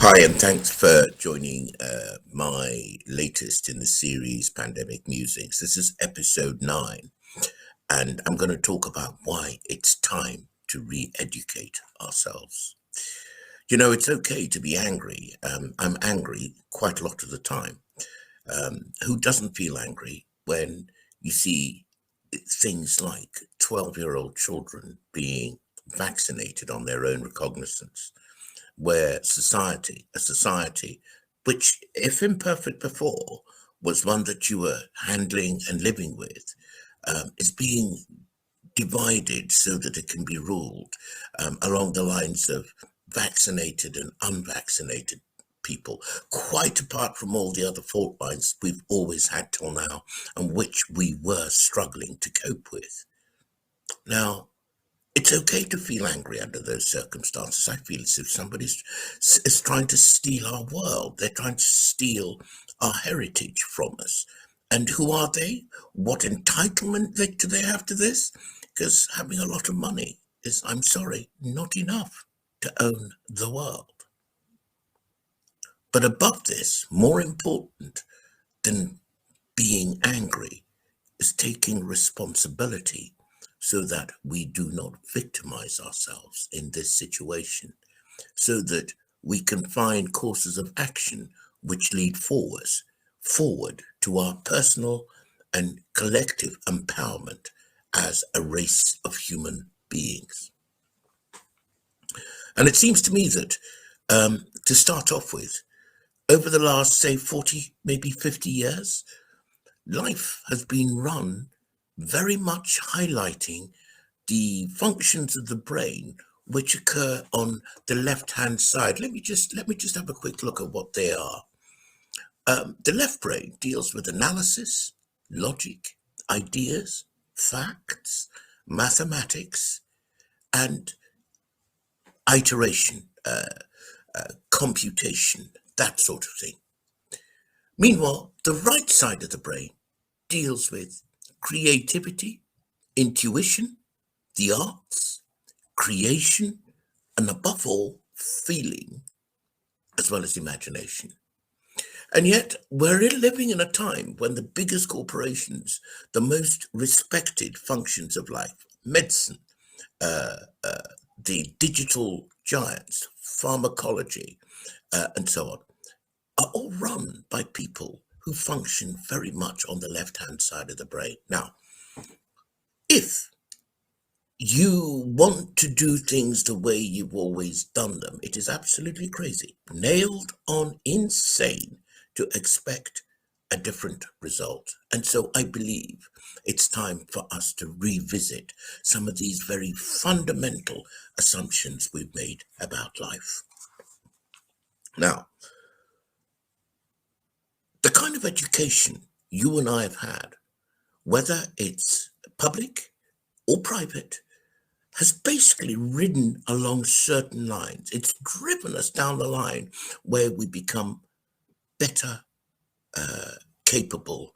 Hi, and thanks for joining my latest in the series, Pandemic Musings. This is episode 9, and I'm going to talk about why it's time to re educate ourselves. You know, it's okay to be angry. I'm angry quite a lot of the time. Who doesn't feel angry when you see things like 12-year-old children being vaccinated on their own recognizance? Where a society, which, if imperfect before, was one that you were handling and living with, is being divided so that it can be ruled along the lines of vaccinated and unvaccinated people, quite apart from all the other fault lines we've always had till now and which we were struggling to cope with. Now, it's okay to feel angry under those circumstances. I feel as if is trying to steal our world. They're trying to steal our heritage from us. And who are they? What entitlement do they have to this? Because having a lot of money is, I'm sorry, not enough to own the world. But above this, more important than being angry is taking responsibility so that we do not victimize ourselves in this situation, so that we can find courses of action which lead forward to our personal and collective empowerment as a race of human beings. And it seems to me that to start off with, over the last, say, 40, maybe 50 years, life has been run very much highlighting the functions of the brain which occur on the left hand side. Let me just have a quick look at what they are. The left brain deals with analysis, logic, ideas, facts, mathematics, and iteration, computation, that sort of thing. Meanwhile, the right side of the brain deals with creativity, intuition, the arts, creation, and above all, feeling, as well as imagination. And yet, we're living in a time when the biggest corporations, the most respected functions of life, medicine, uh, uh, the digital giants, pharmacology, and so on, are all run by people who function very much on the left hand side of the brain. Now, if you want to do things the way you've always done them, it is absolutely crazy, nailed on insane to expect a different result. And so I believe it's time for us to revisit some of these very fundamental assumptions we've made about life. Now, the kind of education you and I have had, whether it's public or private, has basically ridden along certain lines. It's driven us down the line where we become better capable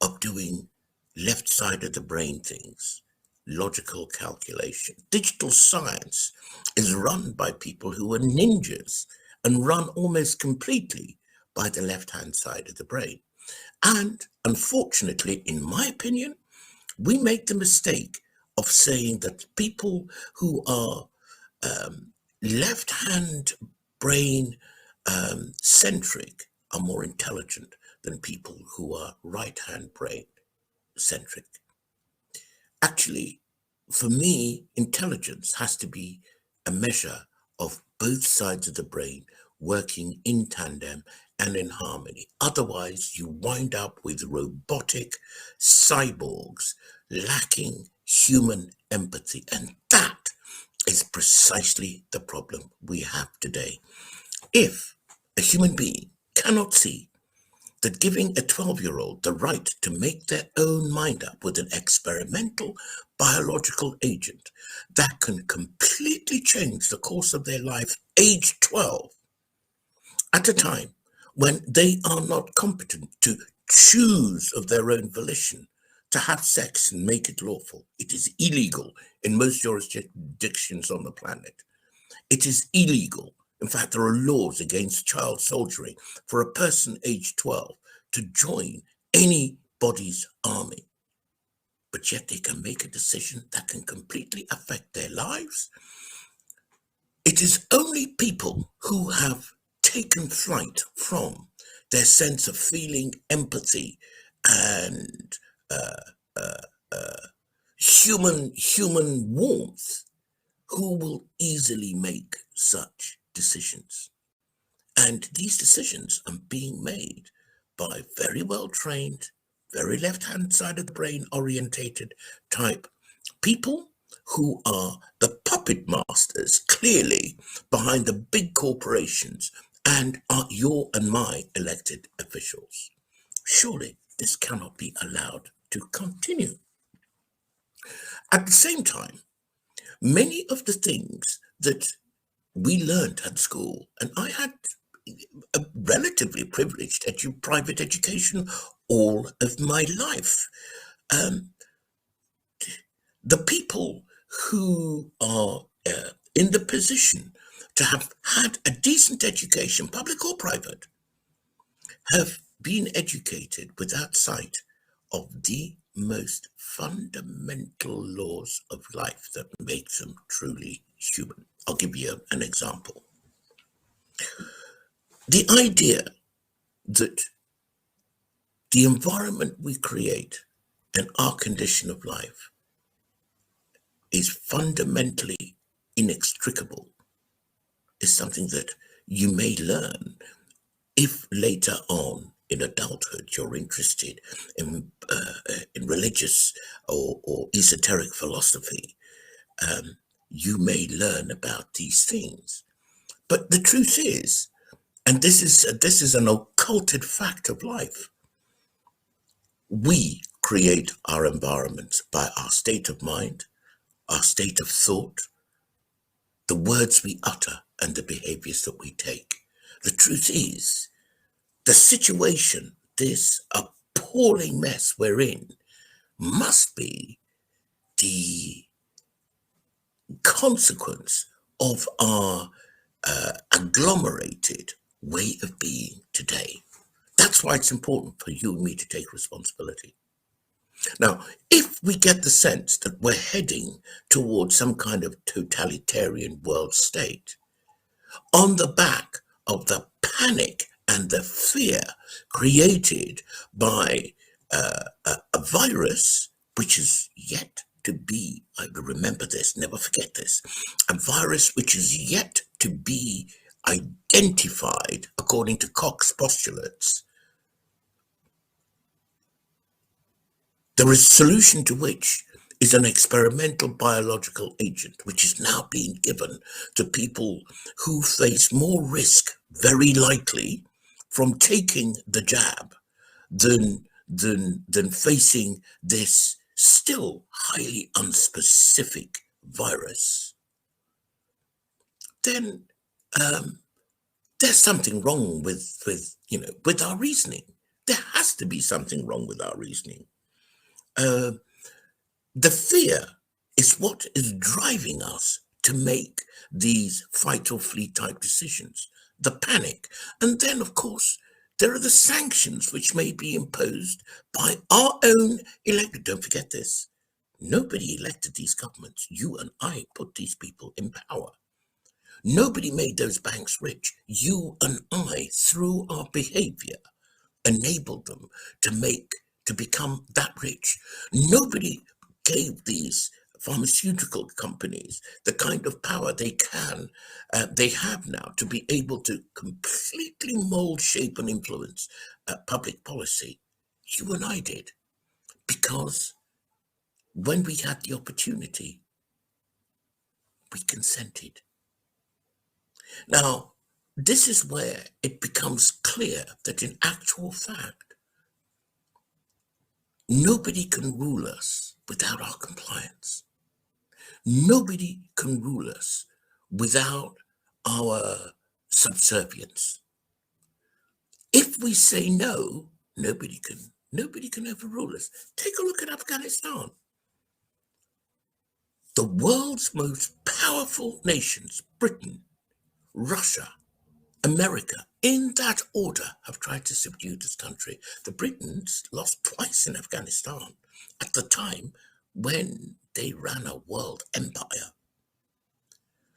of doing left side of the brain things, logical calculation. Digital science is run by people who are ninjas and run almost completely by the left hand side of the brain. And unfortunately, in my opinion, we make the mistake of saying that people who are left hand brain centric are more intelligent than people who are right hand brain centric. Actually, for me, intelligence has to be a measure of both sides of the brain working in tandem and in harmony. Otherwise, you wind up with robotic cyborgs lacking human empathy. And that is precisely the problem we have today. If a human being cannot see that giving a 12-year-old the right to make their own mind up with an experimental biological agent that can completely change the course of their life, age 12, at a time when they are not competent to choose of their own volition to have sex and make it lawful. It is illegal in most jurisdictions on the planet. It is illegal In fact, there are laws against child soldiering for a person aged 12 to join anybody's army. But yet they can make a decision that can completely affect their lives. It is only people who have taken flight from their sense of feeling, empathy, and uh, uh, uh, human warmth who will easily make such decisions. And these decisions are being made by very well trained, very left hand side of the brain orientated type people who are the puppet masters, clearly, behind the big corporations and are your and my elected officials. Surely this cannot be allowed to continue. At the same time, many of the things that we learned at school, and I had a relatively privileged private education all of my life. Um, the people who are in the position to have had a decent education, public or private, have been educated without sight of the most fundamental laws of life that make them truly human. I'll give you an example. The idea that the environment we create and our condition of life is fundamentally inextricable is something that you may learn if later on in adulthood you're interested in religious or esoteric philosophy. You may learn about these things. But the truth is, and this is an occulted fact of life, we create our environments by our state of mind, our state of thought, the words we utter, and the behaviors that we take. The truth is, the situation, this appalling mess we're in, must be the consequence of our agglomerated way of being today. That's why it's important for you and me to take responsibility. Now, if we get the sense that we're heading towards some kind of totalitarian world state, on the back of the panic and the fear created by a virus, which is yet to be, I remember this, never forget this, a virus which is yet to be identified according to Koch's postulates. There is a solution to which is an experimental biological agent, which is now being given to people who face more risk, very likely, from taking the jab than facing this still highly unspecific virus. Then there's something wrong with our reasoning. There has to be something wrong with our reasoning. The fear is what is driving us to make these fight or flee type decisions, the panic. And then, of course, there are the sanctions which may be imposed by our own elected. Don't forget this. Nobody elected these governments. You and I put these people in power. Nobody made those banks rich. You and I, through our behavior, enabled them to become that rich. Nobody gave these pharmaceutical companies the kind of power they have now to be able to completely mold, shape, and influence public policy. You and I did, because when we had the opportunity, we consented. Now, this is where it becomes clear that in actual fact, nobody can rule us without our compliance. Nobody can rule us without our subservience. If we say no, nobody can overrule us. Take a look at Afghanistan. The world's most powerful nations, Britain, Russia, America, in that order, have tried to subdue this country. The Britons lost twice in Afghanistan at the time when they ran a world empire.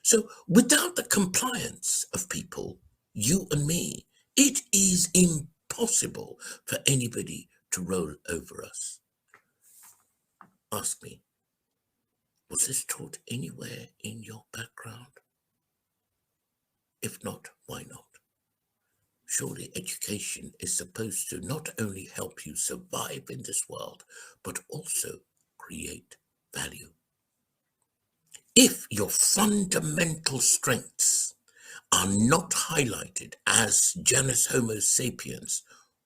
So without the compliance of people, you and me, it is impossible for anybody to roll over us. Ask me, was this taught anywhere in your background? If not, why not? Surely education is supposed to not only help you survive in this world, but also create value. If your fundamental strengths are not highlighted as genus Homo sapiens,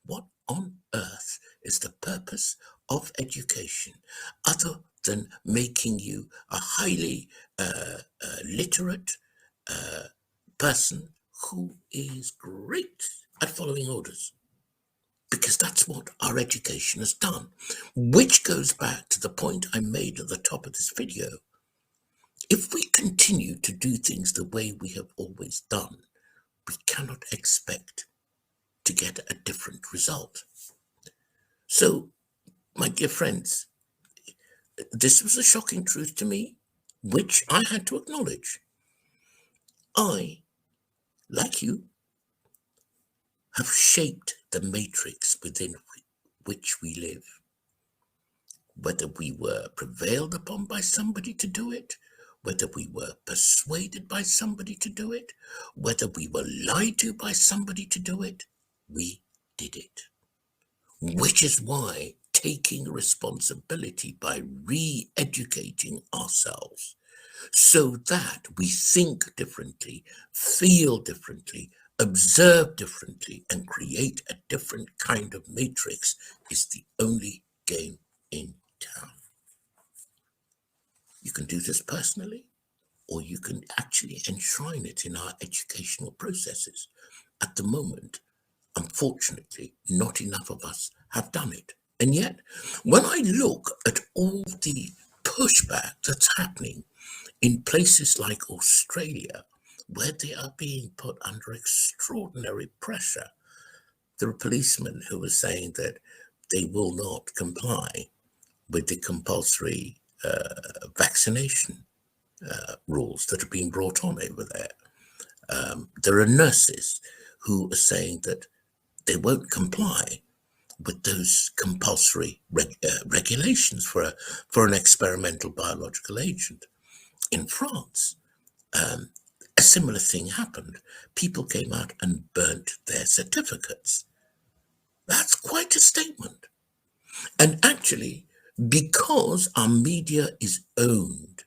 what on earth is the purpose of education other than making you a highly literate person who is great at following orders? Because that's what our education has done, which goes back to the point I made at the top of this video. If we continue to do things the way we have always done, we cannot expect to get a different result. So, my dear friends, this was a shocking truth to me, which I had to acknowledge. I, like you, have shaped the matrix within which we live. Whether we were prevailed upon by somebody to do it, whether we were persuaded by somebody to do it, whether we were lied to by somebody to do it, we did it. Which is why taking responsibility by re-educating ourselves so that we think differently, feel differently, observe differently, and create a different kind of matrix is the only game in town. You can do this personally, or you can actually enshrine it in our educational processes. At the moment, unfortunately, not enough of us have done it. And yet, when I look at all the pushback that's happening in places like Australia, where they are being put under extraordinary pressure, there are policemen who are saying that they will not comply with the compulsory vaccination rules that are being brought on over there. There are nurses who are saying that they won't comply with those compulsory regulations for an experimental biological agent. In France, a similar thing happened. People came out and burnt their certificates. That's quite a statement. And actually, because our media is owned,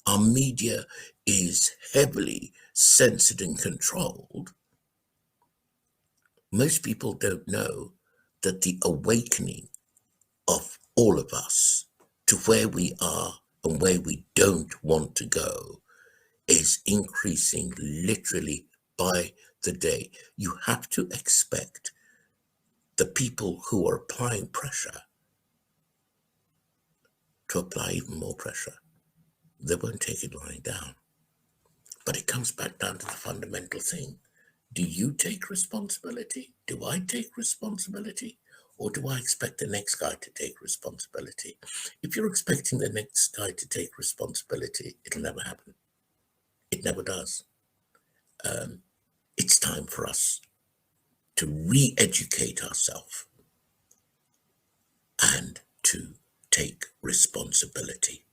our media is heavily censored and controlled, most people don't know that the awakening of all of us to where we are and where we don't want to go is increasing literally by the day. You have to expect the people who are applying pressure to apply even more pressure. They won't take it lying down. But it comes back down to the fundamental thing. Do you take responsibility? Do I take responsibility? Or do I expect the next guy to take responsibility? If you're expecting the next guy to take responsibility, it'll never happen. It never does. It's time for us to re-educate ourselves and to take responsibility.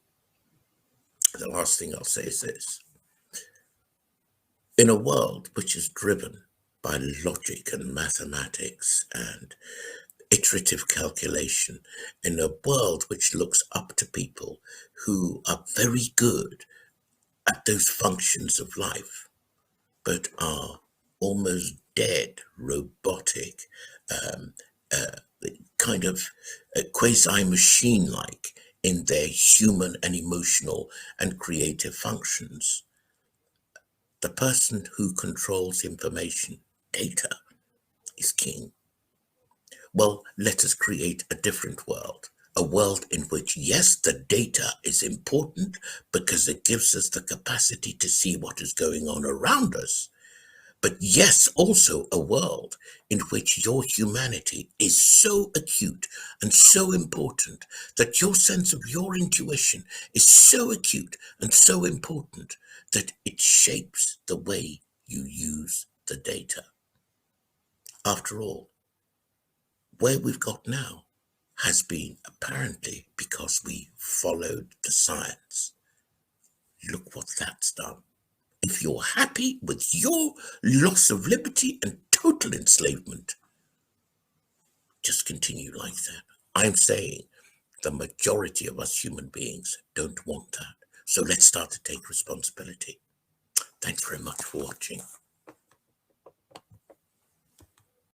The last thing I'll say is this. In a world which is driven by logic and mathematics and iterative calculation, in a world which looks up to people who are very good at those functions of life, but are almost dead, robotic, kind of quasi-machine-like in their human and emotional and creative functions. The person who controls information, data, is king. Well, let us create a different world, a world in which, yes, the data is important because it gives us the capacity to see what is going on around us, But yes, also a world in which your humanity is so acute and so important, that your sense of your intuition is so acute and so important that it shapes the way you use the data. After all, where we've got now has been apparently because we followed the science. Look what that's done. If you're happy with your loss of liberty and total enslavement, just continue like that. I'm saying the majority of us human beings don't want that. So let's start to take responsibility. Thanks very much for watching.